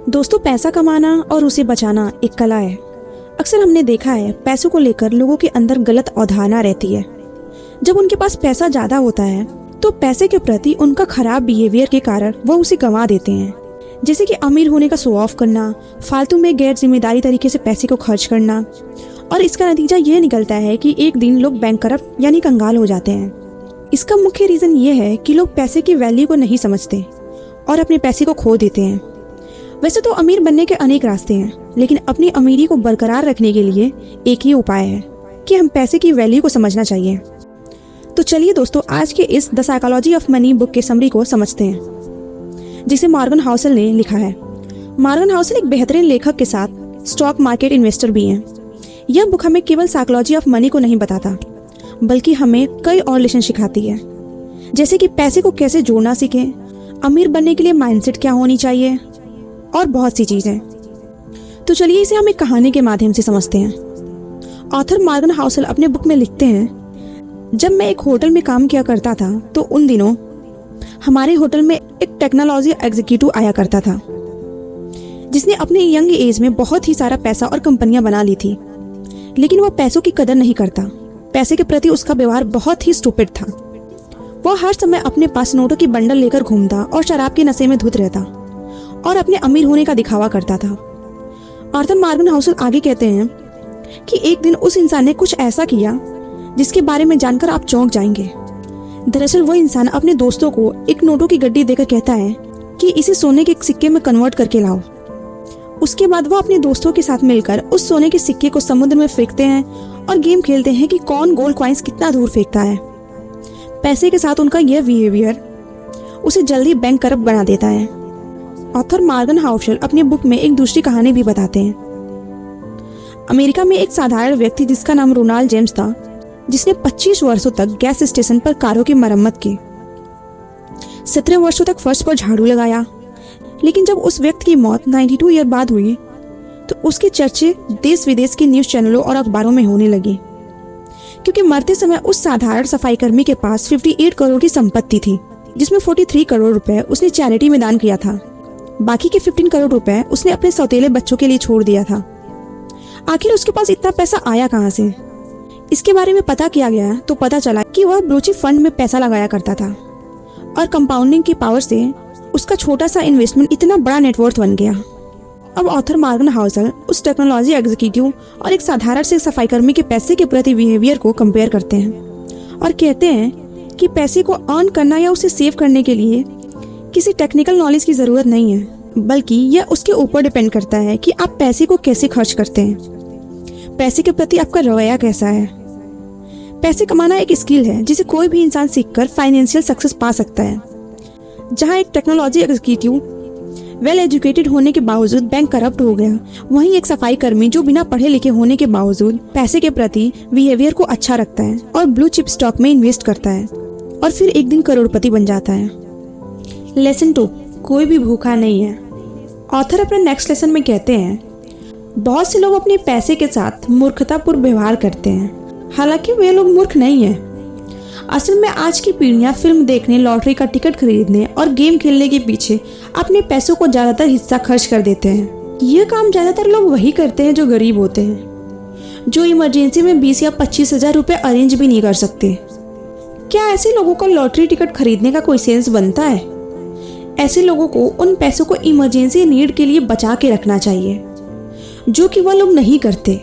दोस्तों, पैसा कमाना और उसे बचाना एक कला है। अक्सर हमने देखा है पैसों को लेकर लोगों के अंदर गलत अवधारणा रहती है। जब उनके पास पैसा ज़्यादा होता है तो पैसे के प्रति उनका खराब बिहेवियर के कारण वो उसे गंवा देते हैं। जैसे कि अमीर होने का शो ऑफ करना, फालतू में गैर जिम्मेदारी तरीके से पैसे को खर्च करना, और इसका नतीजा ये निकलता है कि एक दिन लोग बैंकरप्ट यानी कंगाल हो जाते हैं। इसका मुख्य रीज़न ये है कि लोग पैसे की वैल्यू को नहीं समझते और अपने पैसे को खो देते हैं। वैसे तो अमीर बनने के अनेक रास्ते हैं, लेकिन अपनी अमीरी को बरकरार रखने के लिए एक ही उपाय है कि हम पैसे की वैल्यू को समझना चाहिए। तो चलिए दोस्तों, आज के इस the psychology of money book के समरी को समझते हैं, जिसे मॉर्गन हाउसल ने लिखा है। मॉर्गन हाउसल एक बेहतरीन लेखक के साथ स्टॉक मार्केट इन्वेस्टर भी हैं। यह बुक हमें केवल साइकोलॉजी ऑफ मनी को नहीं बताता, बल्कि हमें कई और लेसन सिखाती है, जैसे कि पैसे को कैसे जोड़ना सीखें, अमीर बनने के लिए माइंडसेट क्या होनी चाहिए, और बहुत सी चीज़ें। तो चलिए इसे हम एक कहानी के माध्यम से समझते हैं। ऑथर मॉर्गन हाउसल अपने बुक में लिखते हैं, जब मैं एक होटल में काम किया करता था तो उन दिनों हमारे होटल में एक टेक्नोलॉजी एग्जीक्यूटिव आया करता था, जिसने अपने यंग एज में बहुत ही सारा पैसा और कंपनियां बना ली थी। लेकिन वह पैसों की कदर नहीं करता। पैसे के प्रति उसका व्यवहार बहुत ही स्टूपिड था। वह हर समय अपने पास नोटों की बंडल लेकर घूमता और शराब के नशे में धुत रहता और अपने अमीर होने का दिखावा करता था। ऑथर मॉर्गन हाउसल आगे कहते हैं कि एक दिन उस इंसान ने कुछ ऐसा किया जिसके बारे में जानकर आप चौंक जाएंगे। दरअसल वो इंसान अपने दोस्तों को एक नोटों की गड्डी देकर कहता है कि इसे सोने के सिक्के में कन्वर्ट करके लाओ। उसके बाद वो अपने दोस्तों के साथ मिलकर उस सोने के सिक्के को समुद्र में फेंकते हैं और गेम खेलते हैं कि कौन गोल्ड कॉइंस कितना दूर फेंकता है। पैसे के साथ उनका यह बिहेवियर उसे जल्दी बैंकरप्ट बना देता है। ऑथर मॉर्गन हाउसल अपनी बुक में एक दूसरी कहानी भी बताते हैं। अमेरिका में एक साधारण व्यक्ति जिसका नाम रोनाल्ड जेम्स था, जिसने 25 वर्षों तक गैस स्टेशन पर कारों की मरम्मत की, 17 वर्षों तक फर्श पर झाड़ू लगाया। लेकिन जब उस व्यक्ति की मौत 92 ईयर बाद हुई तो उसके चर्चे देश विदेश के न्यूज़ चैनलों और अखबारों में होने लगी, क्योंकि मरते समय उस साधारण सफाई कर्मी के पास 58 करोड़ की संपत्ति थी, जिसमें 43 करोड़ रुपए उसने चैरिटी में दान किया था। बाकी के 15 करोड़ रुपए उसने अपने सौतेले बच्चों के लिए छोड़ दिया था। आखिर उसके पास इतना पैसा आया कहाँ से? इसके बारे में पता किया गया तो पता चला कि वह ब्लू चिप फंड में पैसा लगाया करता था और कंपाउंडिंग की पावर से उसका छोटा सा इन्वेस्टमेंट इतना बड़ा नेटवर्थ बन गया। अब ऑथर मॉर्गन हाउसल उस टेक्नोलॉजी एग्जीक्यूटिव और एक साधारण से सफाई कर्मी के पैसे के प्रति बिहेवियर को कंपेयर करते हैं और कहते हैं कि पैसे को अर्न करना या उसे सेव करने के लिए किसी टेक्निकल नॉलेज की ज़रूरत नहीं है, बल्कि यह उसके ऊपर डिपेंड करता है कि आप पैसे को कैसे खर्च करते हैं, पैसे के प्रति आपका रवैया कैसा है। पैसे कमाना एक स्किल है जिसे कोई भी इंसान सीखकर फाइनेंशियल सक्सेस पा सकता है। जहां एक टेक्नोलॉजी एग्जीक्यूटिव वेल एजुकेटेड होने के बावजूद बैंक करप्ट हो गया, वहीं एक सफाई कर्मी जो बिना पढ़े लिखे होने के बावजूद पैसे के प्रति बिहेवियर को अच्छा रखता है और ब्लू चिप स्टॉक में इन्वेस्ट करता है और फिर एक दिन करोड़पति बन जाता है। लेसन 2, कोई भी भूखा नहीं है। ऑथर अपने नेक्स्ट लेसन में कहते हैं, बहुत से लोग अपने पैसे के साथ मूर्खतापूर्ण व्यवहार करते हैं, हालांकि वे लोग मूर्ख नहीं हैं। असल में आज की पीढ़ियां फिल्म देखने, लॉटरी का टिकट खरीदने और गेम खेलने के पीछे अपने पैसों को ज़्यादातर हिस्सा खर्च कर देते हैं। यह काम ज़्यादातर लोग वही करते हैं जो गरीब होते हैं, जो इमरजेंसी में 20 या 25 हज़ार रुपये अरेंज भी नहीं कर सकते। क्या ऐसे लोगों को लॉटरी टिकट खरीदने का कोई सेंस बनता है? ऐसे लोगों को उन पैसों को इमरजेंसी नीड के लिए बचा के रखना चाहिए, जो कि वह लोग नहीं करते।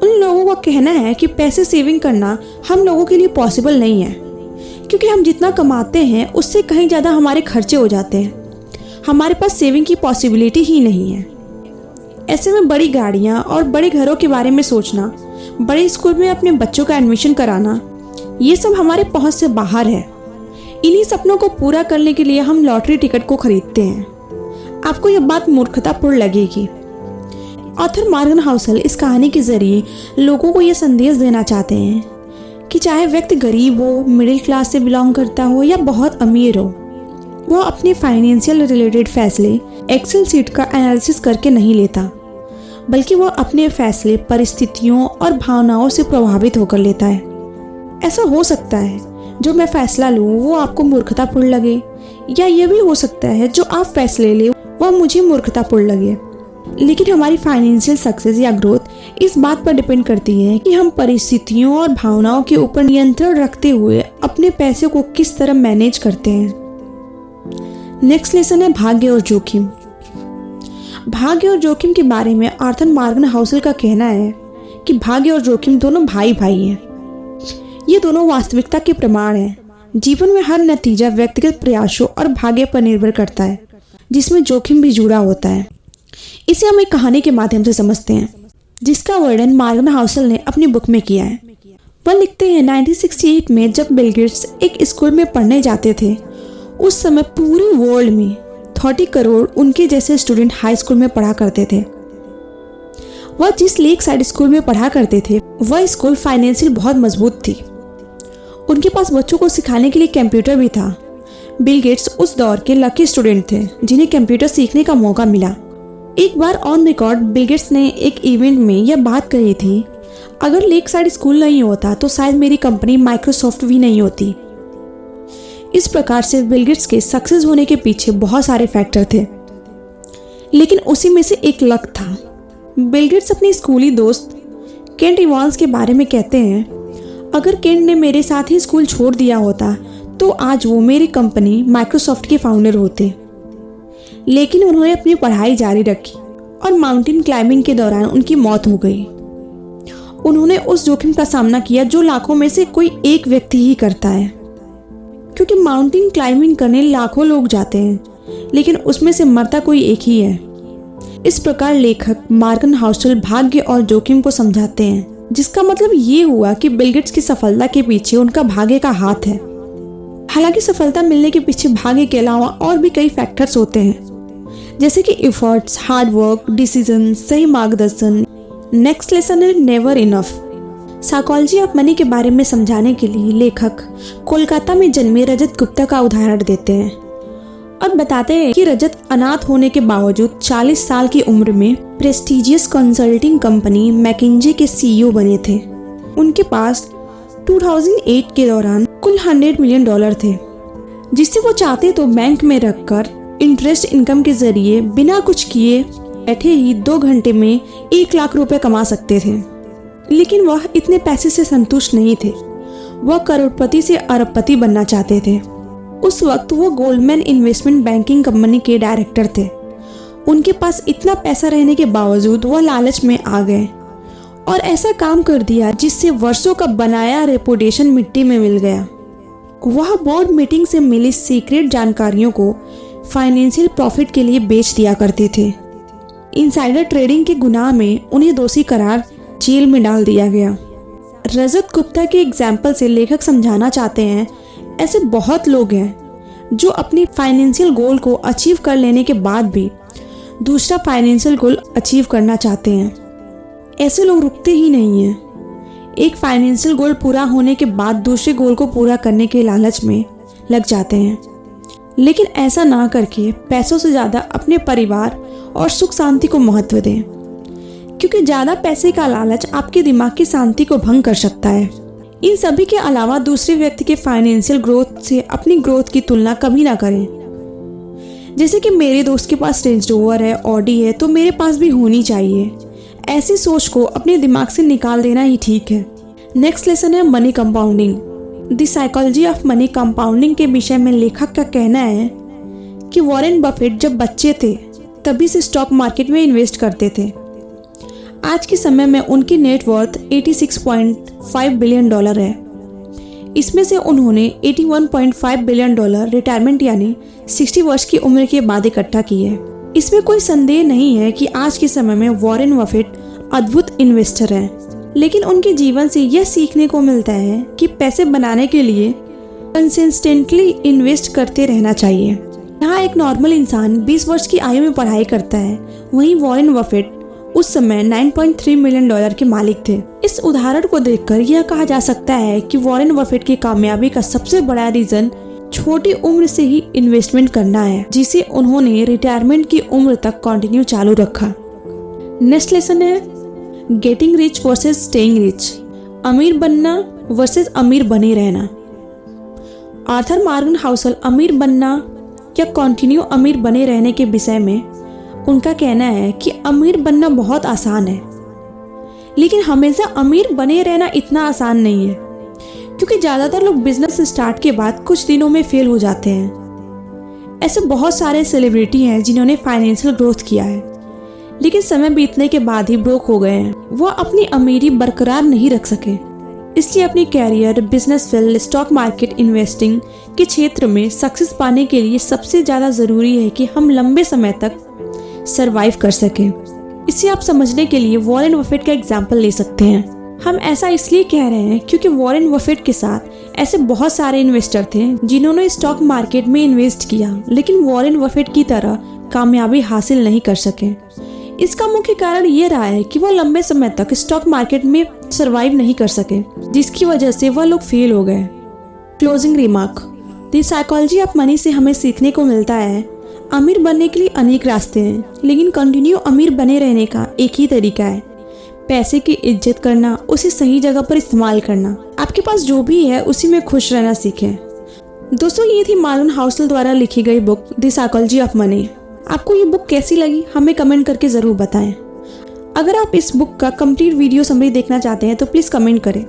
उन लोगों का कहना है कि पैसे सेविंग करना हम लोगों के लिए पॉसिबल नहीं है, क्योंकि हम जितना कमाते हैं उससे कहीं ज़्यादा हमारे खर्चे हो जाते हैं। हमारे पास सेविंग की पॉसिबिलिटी ही नहीं है। ऐसे में बड़ी गाड़ियाँ और बड़े घरों के बारे में सोचना, बड़े स्कूल में अपने बच्चों का एडमिशन कराना, ये सब हमारे पहुँच से बाहर है। इन्हीं सपनों को पूरा करने के लिए हम लॉटरी टिकट को खरीदते हैं। आपको यह बात मूर्खतापूर्ण लगेगी। ऑथर मॉर्गन हाउसल इस कहानी के जरिए लोगों को यह संदेश देना चाहते हैं कि चाहे व्यक्ति गरीब हो, मिडिल क्लास से बिलोंग करता हो या बहुत अमीर हो, वह अपने फाइनेंशियल रिलेटेड फैसले एक्सेल सीट का एनालिसिस करके नहीं लेता, बल्कि वह अपने फैसले परिस्थितियों और भावनाओं से प्रभावित होकर लेता है। ऐसा हो सकता है जो मैं फैसला लूँ वो आपको मूर्खतापूर्ण लगे, या ये भी हो सकता है जो आप फैसले लें वह मुझे मूर्खतापूर्ण लगे। लेकिन हमारी फाइनेंशियल सक्सेस या ग्रोथ इस बात पर डिपेंड करती है कि हम परिस्थितियों और भावनाओं के ऊपर नियंत्रण रखते हुए अपने पैसे को किस तरह मैनेज करते हैं। नेक्स्ट लेसन है भाग्य और जोखिम। भाग्य और जोखिम के बारे में आर्थर मॉर्गन हाउसल का कहना है कि भाग्य और जोखिम दोनों भाई भाई हैं। ये दोनों वास्तविकता के प्रमाण हैं। जीवन में हर नतीजा व्यक्तिगत प्रयासों और भाग्य पर निर्भर करता है, जिसमें जोखिम भी जुड़ा होता है। इसे हम एक कहानी के माध्यम से समझते हैं, जिसका वर्णन मॉर्गन हाउसल ने अपनी बुक में किया है। वह लिखते हैं 1968 में जब बिल गेट्स एक स्कूल में पढ़ने जाते थे, उस समय पूरे वर्ल्ड में 30 करोड़ उनके जैसे स्टूडेंट हाई स्कूल में पढ़ा करते थे। वह जिस लेक साइड स्कूल में पढ़ा करते थे, वह स्कूल फाइनेंशियल बहुत मजबूत थी। उनके पास बच्चों को सिखाने के लिए कंप्यूटर भी था। बिल गेट्स उस दौर के लकी स्टूडेंट थे जिन्हें कंप्यूटर सीखने का मौका मिला। एक बार ऑन रिकॉर्ड बिल गेट्स ने एक इवेंट में यह बात कही थी, अगर लेक साइड स्कूल नहीं होता तो शायद मेरी कंपनी माइक्रोसॉफ्ट भी नहीं होती। इस प्रकार से बिल गेट्स के सक्सेस होने के पीछे बहुत सारे फैक्टर थे, लेकिन उसी में से एक लक था। बिल गेट्स अपने स्कूली दोस्त केंट इवांस के बारे में कहते हैं, अगर केंट ने मेरे साथ ही स्कूल छोड़ दिया होता तो आज वो मेरी कंपनी माइक्रोसॉफ्ट के फाउंडर होते। लेकिन उन्होंने अपनी पढ़ाई जारी रखी और माउंटेन क्लाइंबिंग के दौरान उनकी मौत हो गई। उन्होंने उस जोखिम का सामना किया जो लाखों में से कोई एक व्यक्ति ही करता है, क्योंकि माउंटेन क्लाइंबिंग करने लाखों लोग जाते हैं, लेकिन उसमें से मरता कोई एक ही है। इस प्रकार लेखक मॉर्गन हाउसल भाग्य और जोखिम को समझाते हैं, जिसका मतलब ये हुआ कि बिल गेट्स की सफलता के पीछे उनका भाग्य का हाथ है। हालांकि सफलता मिलने के पीछे भाग्य के अलावा और भी कई फैक्टर्स होते हैं, जैसे कि एफर्ट्स, हार्ड वर्क, डिसीजन, सही मार्गदर्शन। नेक्स्ट लेसन है never enough. Psychology of money के बारे में समझाने के लिए लेखक कोलकाता में जन्मे रजत गुप्ता का उदाहरण देते हैं और बताते हैं कि रजत अनाथ होने के बावजूद 40 साल की उम्र में प्रेस्टीजियस कंसल्टिंग कंपनी मैकिन्जे के सीईओ बने थे। उनके पास 2008 के दौरान कुल $100 मिलियन थे, जिससे वो चाहते तो बैंक में रखकर इंटरेस्ट इनकम के जरिए बिना कुछ किए बैठे ही 2 घंटे में 1 लाख रुपए कमा सकते थे। लेकिन वह इतने पैसे से संतुष्ट नहीं थे। वह करोड़पति से अरबपति बनना चाहते थे। उस वक्त वो गोल्डमैन इन्वेस्टमेंट बैंकिंग कंपनी के डायरेक्टर थे। उनके पास इतना पैसा रहने के बावजूद वह लालच में आ गए और ऐसा काम कर दिया जिससे वर्षों का बनाया रेपुटेशन मिट्टी में मिल गया। वह बोर्ड मीटिंग से मिली सीक्रेट जानकारियों को फाइनेंशियल प्रॉफिट के लिए बेच दिया करते थे। इनसाइडर ट्रेडिंग के गुनाह में उन्हें दोषी करार जेल में डाल दिया गया। रजत गुप्ता के एग्जाम्पल से लेखक समझाना चाहते हैं, ऐसे बहुत लोग हैं जो अपनी फाइनेंशियल गोल को अचीव कर लेने के बाद भी दूसरा फाइनेंशियल गोल अचीव करना चाहते हैं। ऐसे लोग रुकते ही नहीं हैं। एक फाइनेंशियल गोल पूरा होने के बाद दूसरे गोल को पूरा करने के लालच में लग जाते हैं, लेकिन ऐसा ना करके पैसों से ज़्यादा अपने परिवार और सुख शांति को महत्व दें, क्योंकि ज़्यादा पैसे का लालच आपके दिमाग की शांति को भंग कर सकता है। इन सभी के अलावा दूसरे व्यक्ति के फाइनेंशियल ग्रोथ से अपनी ग्रोथ की तुलना कभी ना करें। जैसे कि मेरे दोस्त के पास रेंज रोवर है, ऑडी है, तो मेरे पास भी होनी चाहिए। ऐसी सोच को अपने दिमाग से निकाल देना ही ठीक है। नेक्स्ट लेसन है money compounding. The psychology of money compounding के विषय में लेखक का कहना है कि वॉरेन बफेट जब बच्चे थे तभी से स्टॉक मार्केट में इन्वेस्ट करते थे। आज के समय में उनकी नेटवर्थ $86.5 बिलियन है। इसमें से उन्होंने $81.5 बिलियन रिटायरमेंट यानी 60 वर्ष की उम्र के बाद इकट्ठा की है। इसमें कोई संदेह नहीं है कि आज के समय में वॉरेन बफेट अद्भुत इन्वेस्टर हैं, लेकिन उनके जीवन से यह सीखने को मिलता है कि पैसे बनाने के लिए कंसिस्टेंटली इन्वेस्ट करते रहना चाहिए। यहाँ एक नॉर्मल इंसान 20 वर्ष की आयु में पढ़ाई करता है, वहीं वॉरेन बफेट उस समय $9.3 मिलियन के मालिक थे। इस उदाहरण को देखकर यह कहा जा सकता है कि वॉरेन बफेट की कामयाबी का सबसे बड़ा रीजन छोटी उम्र से ही इन्वेस्टमेंट करना है, जिसे उन्होंने रिटायरमेंट की उम्र तक कंटिन्यू चालू रखा। नेक्स्ट लेसन है getting rich versus staying rich. अमीर बनना वर्सेस अमीर बने रहना। आर्थर मॉर्गन हाउसल अमीर बनना या कंटिन्यू अमीर बने रहने के विषय में उनका कहना है कि अमीर बनना बहुत आसान है, लेकिन हमेशा अमीर बने रहना इतना आसान नहीं है, क्योंकि ज़्यादातर लोग बिजनेस स्टार्ट के बाद कुछ दिनों में फेल हो जाते हैं। ऐसे बहुत सारे सेलिब्रिटी हैं जिन्होंने फाइनेंशियल ग्रोथ किया है, लेकिन समय बीतने के बाद ही ब्रोक हो गए हैं। वो अपनी अमीरी बरकरार नहीं रख सके, इसलिए अपनी career, business field, stock market, investing के क्षेत्र में सक्सेस पाने के लिए सबसे ज़्यादा ज़रूरी है कि हम लंबे समय तक सरवाइव कर सकें। इसे आप समझने के लिए वॉरेन बफेट का एग्जाम्पल ले सकते हैं। हम ऐसा इसलिए कह रहे हैं क्योंकि वॉरेन बफेट के साथ ऐसे बहुत सारे इन्वेस्टर थे जिन्होंने स्टॉक मार्केट में इन्वेस्ट किया, लेकिन वॉरेन बफेट की तरह कामयाबी हासिल नहीं कर सके। इसका मुख्य कारण ये रहा है कि वह लंबे समय तक स्टॉक मार्केट में सरवाइव नहीं कर सके, जिसकी वजह से वह लोग फेल हो गए। Closing remark, the psychology of money से हमें सीखने को मिलता है अमीर बनने के लिए अनेक रास्ते हैं, लेकिन कंटिन्यू अमीर बने रहने का एक ही तरीका है, पैसे की इज्जत करना, उसे सही जगह पर इस्तेमाल करना। आपके पास जो भी है उसी में खुश रहना सीखें। दोस्तों, ये थी मार्लन हाउसल द्वारा लिखी गई book the psychology of money. आपको ये बुक कैसी लगी हमें कमेंट करके ज़रूर बताएं। अगर आप इस बुक का कंप्लीट वीडियो समरी देखना चाहते हैं तो प्लीज़ कमेंट करें।